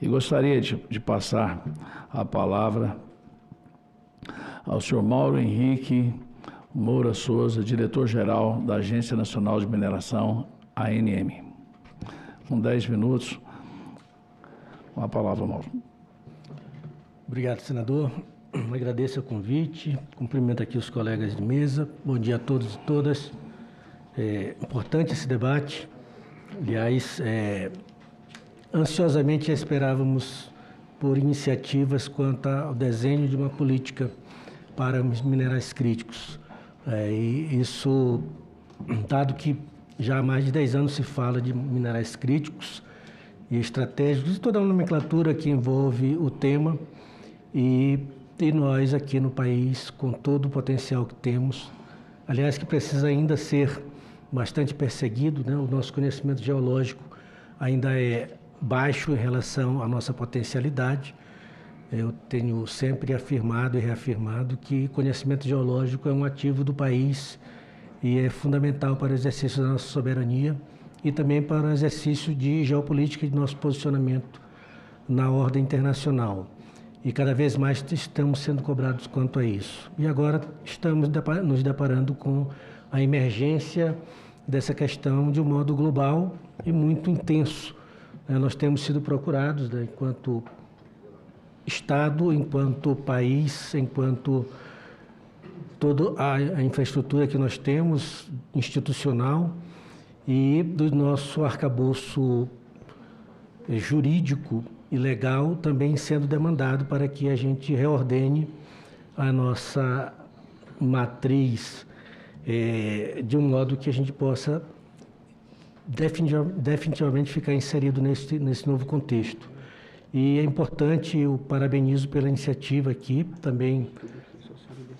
E gostaria de passar a palavra ao senhor Mauro Henrique Moura Souza, diretor-geral da Agência Nacional de Mineração, ANM. Com 10 minutos, com a palavra, Mauro. Obrigado, senador. Agradeço o convite, cumprimento aqui os colegas de mesa. Bom dia a todos e todas. É importante esse debate. Aliás, ansiosamente esperávamos por iniciativas quanto ao desenho de uma política para os minerais críticos. E isso, dado que já há mais de 10 anos se fala de minerais críticos e estratégicos, e toda a nomenclatura que envolve o tema, e nós aqui no país, com todo o potencial que temos, aliás, que precisa ainda ser bastante perseguido, né? O nosso conhecimento geológico ainda é baixo em relação à nossa potencialidade. Eu tenho sempre afirmado e reafirmado que conhecimento geológico é um ativo do país e é fundamental para o exercício da nossa soberania e também para o exercício de geopolítica e de nosso posicionamento na ordem internacional. E cada vez mais estamos sendo cobrados quanto a isso. E agora estamos nos deparando com a emergência dessa questão de um modo global e muito intenso. Nós temos sido procurados, né, enquanto Estado, enquanto país, enquanto toda a infraestrutura que nós temos, institucional, e do nosso arcabouço jurídico e legal também sendo demandado para que a gente reordene a nossa matriz de um modo que a gente possa definitivamente ficar inserido nesse novo contexto. E é importante, eu parabenizo pela iniciativa aqui, também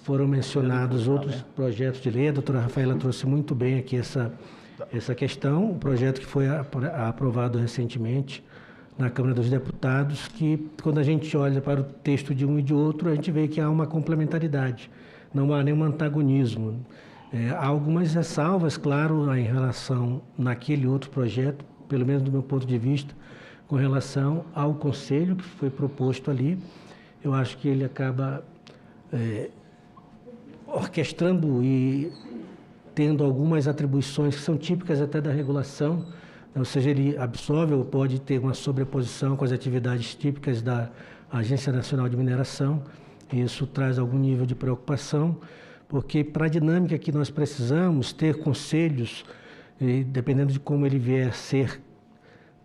foram mencionados outros projetos de lei, a doutora Rafaela trouxe muito bem aqui essa questão, um projeto que foi aprovado recentemente na Câmara dos Deputados, que quando a gente olha para o texto de um e de outro, a gente vê que há uma complementaridade, não há nenhum antagonismo. Há algumas ressalvas, claro, em relação naquele outro projeto, pelo menos do meu ponto de vista, com relação ao conselho que foi proposto ali. Eu acho que ele acaba orquestrando e tendo algumas atribuições que são típicas até da regulação, ou seja, ele absorve ou pode ter uma sobreposição com as atividades típicas da Agência Nacional de Mineração, e isso traz algum nível de preocupação, porque para a dinâmica que nós precisamos ter conselhos, e dependendo de como ele vier a ser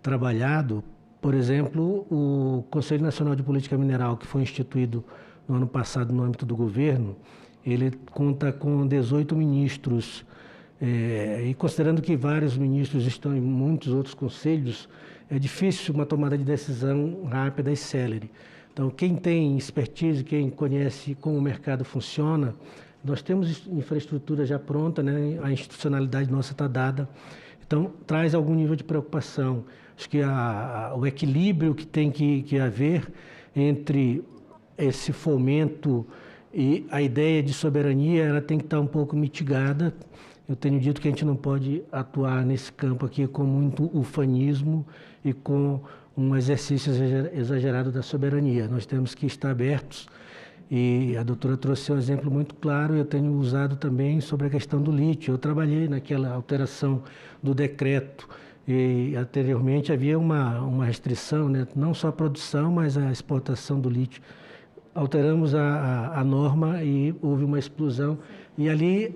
trabalhado, por exemplo, o Conselho Nacional de Política Mineral, que foi instituído no ano passado no âmbito do governo, ele conta com 18 ministros, e considerando que vários ministros estão em muitos outros conselhos, é difícil uma tomada de decisão rápida e célere. Então, quem tem expertise, quem conhece como o mercado funciona, nós temos infraestrutura já pronta, né? A institucionalidade nossa está dada, então traz algum nível de preocupação. Acho que o equilíbrio que tem que haver entre esse fomento e a ideia de soberania, ela tem que estar um pouco mitigada. Eu tenho dito que a gente não pode atuar nesse campo aqui com muito ufanismo e com um exercício exagerado da soberania. Nós temos que estar abertos, e a doutora trouxe um exemplo muito claro, eu tenho usado também sobre a questão do lítio. Eu trabalhei naquela alteração do decreto, e anteriormente havia uma restrição, né? Não só a produção, mas a exportação do lítio. Alteramos a norma e houve uma explosão, e ali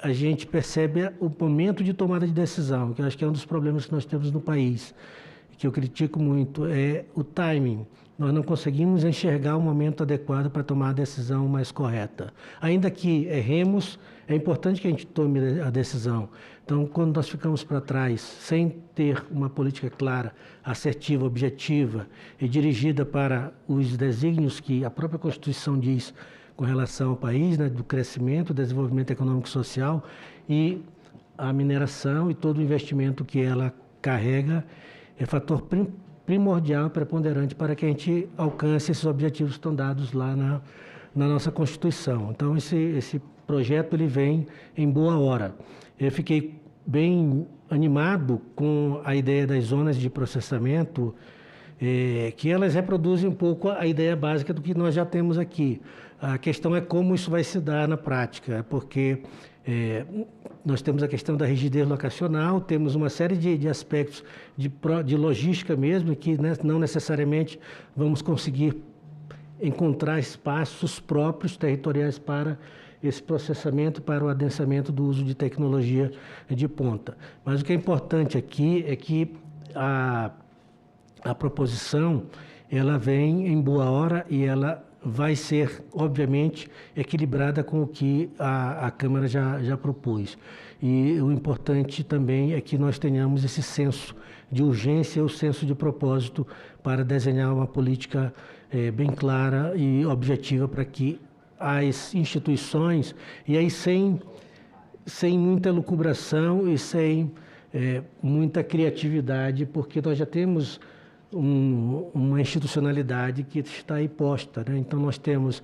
a gente percebe o momento de tomada de decisão, que eu acho que é um dos problemas que nós temos no país, que eu critico muito, é o timing. Nós não conseguimos enxergar o momento adequado para tomar a decisão mais correta. Ainda que erremos, é importante que a gente tome a decisão. Então, quando nós ficamos para trás, sem ter uma política clara, assertiva, objetiva e dirigida para os desígnios que a própria Constituição diz com relação ao país, né, do crescimento, desenvolvimento econômico e social, e a mineração e todo o investimento que ela carrega, é fator primordial, preponderante para que a gente alcance esses objetivos que estão dados lá na nossa Constituição. Então, esse projeto ele vem em boa hora. Eu fiquei bem animado com a ideia das zonas de processamento que elas reproduzem um pouco a ideia básica do que nós já temos aqui. A questão é como isso vai se dar na prática, porque nós temos a questão da rigidez locacional, temos uma série de aspectos de logística mesmo, que não necessariamente vamos conseguir encontrar espaços próprios, territoriais para esse processamento, para o adensamento do uso de tecnologia de ponta. Mas o que é importante aqui é que a proposição, ela vem em boa hora e ela vai ser, obviamente, equilibrada com o que a Câmara já propôs. E o importante também é que nós tenhamos esse senso de urgência, o senso de propósito para desenhar uma política bem clara e objetiva para que as instituições, e aí sem muita elucubração e sem muita criatividade, porque nós já temos uma institucionalidade que está aí posta, né? Então nós temos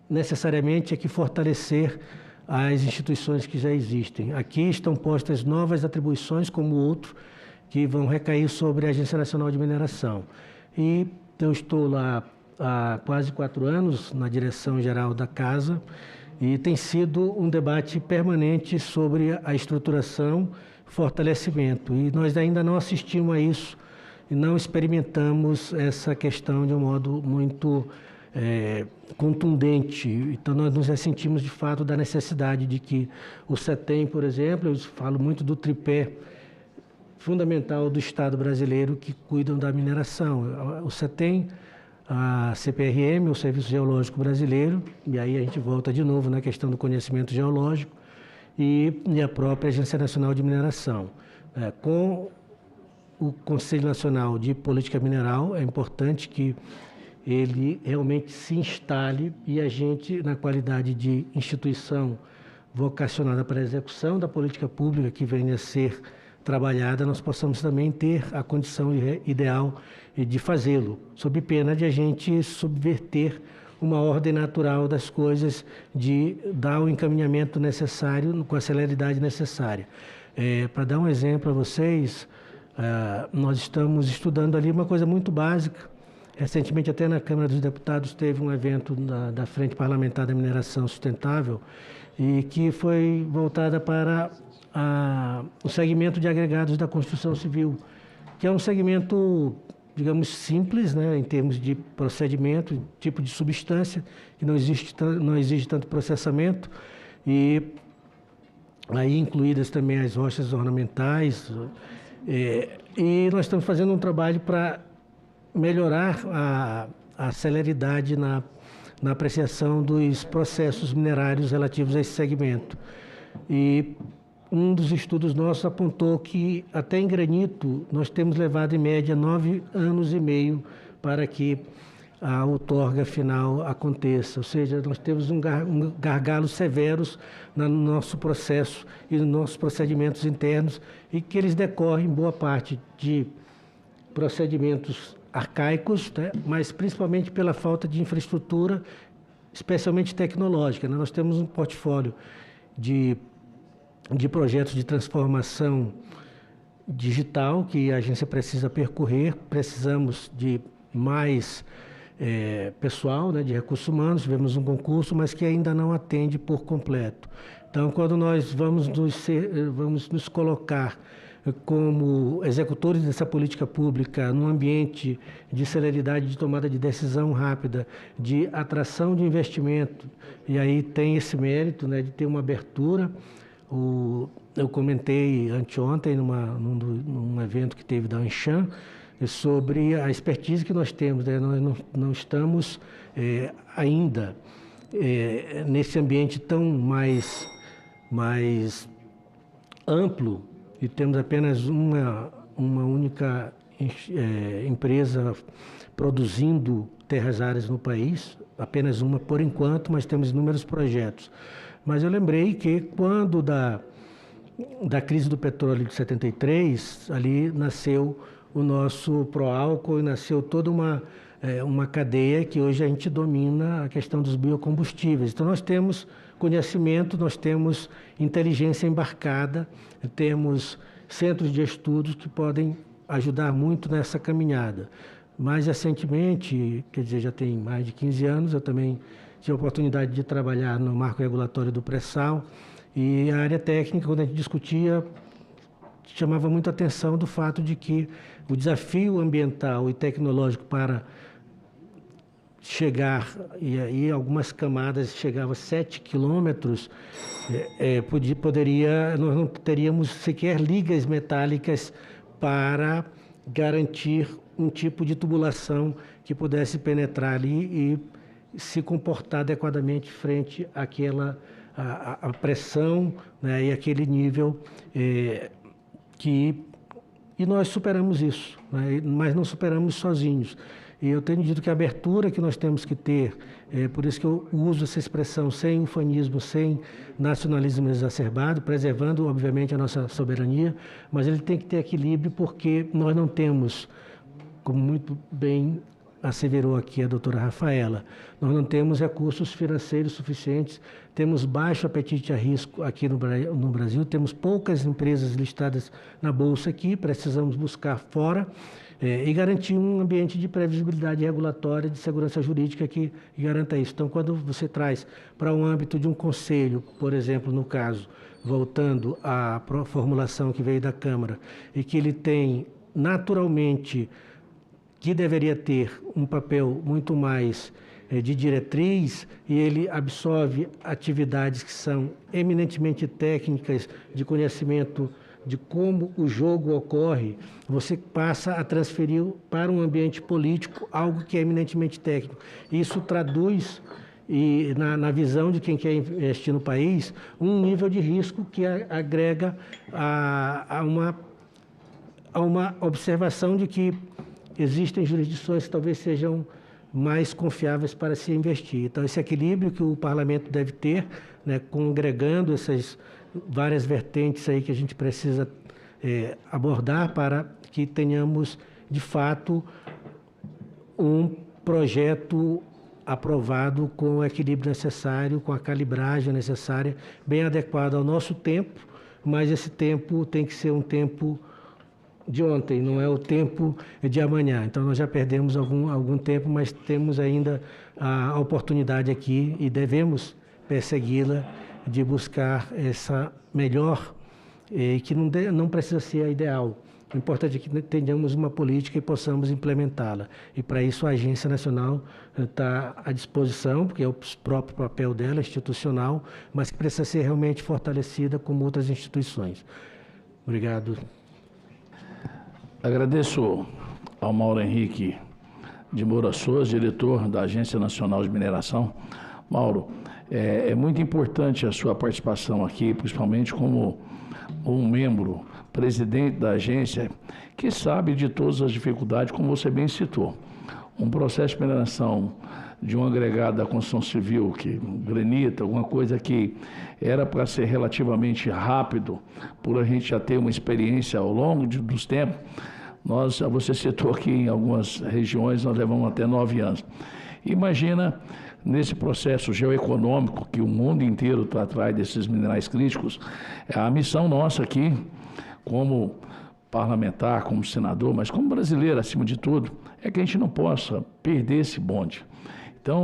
necessariamente que fortalecer as instituições que já existem. Aqui estão postas novas atribuições, como outro, que vão recair sobre a Agência Nacional de Mineração. E eu estou lá há quase 4 anos na direção-geral da Casa e tem sido um debate permanente sobre a estruturação, fortalecimento. E nós ainda não assistimos a isso e não experimentamos essa questão de um modo muito contundente. Então, nós nos ressentimos, de fato, da necessidade de que o CETEM, por exemplo, eu falo muito do tripé fundamental do Estado brasileiro que cuidam da mineração. O CETEM, a CPRM, o Serviço Geológico Brasileiro, e aí a gente volta de novo na questão do conhecimento geológico, e a própria Agência Nacional de Mineração. Com o Conselho Nacional de Política Mineral, é importante que ele realmente se instale e a gente, na qualidade de instituição vocacionada para a execução da política pública que venha a ser trabalhada, nós possamos também ter a condição ideal de fazê-lo, sob pena de a gente subverter uma ordem natural das coisas, de dar o encaminhamento necessário, com a celeridade necessária. Para dar um exemplo a vocês, nós estamos estudando ali uma coisa muito básica. Recentemente, até na Câmara dos Deputados, teve um evento da Frente Parlamentar da Mineração Sustentável, e que foi voltada para o segmento de agregados da construção civil, que é um segmento, digamos, simples, né, em termos de procedimento, tipo de substância, que não exige tanto processamento, e aí incluídas também as rochas ornamentais. E nós estamos fazendo um trabalho para melhorar a celeridade na apreciação dos processos minerários relativos a esse segmento. E um dos estudos nossos apontou que até em granito nós temos levado em média 9 anos e meio para que a outorga final aconteça, ou seja, nós temos gargalos severos no nosso processo e nos nossos procedimentos internos, e que eles decorrem boa parte de procedimentos arcaicos, né? Mas principalmente pela falta de infraestrutura, especialmente tecnológica, né? Nós temos um portfólio de projetos de transformação digital que a agência precisa percorrer, precisamos de mais pessoal, né, de recursos humanos, tivemos um concurso, mas que ainda não atende por completo. Então, quando nós vamos nos colocar como executores dessa política pública num ambiente de celeridade de tomada de decisão rápida, de atração de investimento, e aí tem esse mérito, né, de ter uma abertura. Eu comentei anteontem num evento que teve da Anshan sobre a expertise que nós temos, né? Nós não estamos ainda nesse ambiente tão mais amplo, e temos apenas uma única empresa produzindo terras raras no país, apenas uma por enquanto, mas temos inúmeros projetos. Mas eu lembrei que quando da crise do petróleo de 73, ali nasceu o nosso Proálcool e nasceu toda uma cadeia que hoje a gente domina, a questão dos biocombustíveis. Então nós temos conhecimento, nós temos inteligência embarcada, temos centros de estudos que podem ajudar muito nessa caminhada. Mais recentemente, quer dizer, já tem mais de 15 anos, eu também tive a oportunidade de trabalhar no marco regulatório do pré-sal, e a área técnica, quando a gente discutia, chamava muita atenção do fato de que o desafio ambiental e tecnológico para chegar, e aí algumas camadas chegava a 7 quilômetros, nós não teríamos sequer ligas metálicas para garantir um tipo de tubulação que pudesse penetrar ali e se comportar adequadamente frente àquela a pressão, né, e aquele nível e nós superamos isso, né, mas não superamos sozinhos. E eu tenho dito que a abertura que nós temos que ter, por isso que eu uso essa expressão sem ufanismo, sem nacionalismo exacerbado, preservando, obviamente, a nossa soberania, mas ele tem que ter equilíbrio porque nós não temos, como muito bem asseverou aqui a doutora Rafaela, nós não temos recursos financeiros suficientes, temos baixo apetite a risco aqui no Brasil, temos poucas empresas listadas na Bolsa aqui, precisamos buscar fora, e garantir um ambiente de previsibilidade regulatória, de segurança jurídica que garanta isso. Então, quando você traz para o âmbito de um conselho, por exemplo, no caso, voltando à formulação que veio da Câmara, e que ele tem naturalmente, que deveria ter um papel muito mais de diretriz, e ele absorve atividades que são eminentemente técnicas, de conhecimento de como o jogo ocorre, você passa a transferir para um ambiente político algo que é eminentemente técnico. Isso traduz, na visão de quem quer investir no país, um nível de risco que agrega a uma observação de que existem jurisdições que talvez sejam mais confiáveis para se investir. Então, esse equilíbrio que o parlamento deve ter, né, congregando essas várias vertentes aí que a gente precisa abordar para que tenhamos, de fato, um projeto aprovado com o equilíbrio necessário, com a calibragem necessária, bem adequado ao nosso tempo, mas esse tempo tem que ser um tempo de ontem, não é o tempo de amanhã. Então, nós já perdemos algum tempo, mas temos ainda a oportunidade aqui e devemos persegui-la de buscar essa melhor, que não precisa ser a ideal. O importante é que tenhamos uma política e possamos implementá-la. E, para isso, a Agência Nacional está à disposição, porque é o próprio papel dela, institucional, mas que precisa ser realmente fortalecida como outras instituições. Obrigado. Agradeço ao Mauro Henrique de Moura Souza, diretor da Agência Nacional de Mineração. Mauro, é muito importante a sua participação aqui, principalmente como um membro, presidente da agência, que sabe de todas as dificuldades, como você bem citou. Um processo de mineração de um agregado da construção civil, que granita, alguma coisa que era para ser relativamente rápido, por a gente já ter uma experiência ao longo dos tempos, você citou aqui em algumas regiões, nós levamos até 9 anos. Imagina, nesse processo geoeconômico que o mundo inteiro está atrás desses minerais críticos, a missão nossa aqui, como parlamentar, como senador, mas como brasileiro acima de tudo, é que a gente não possa perder esse bonde.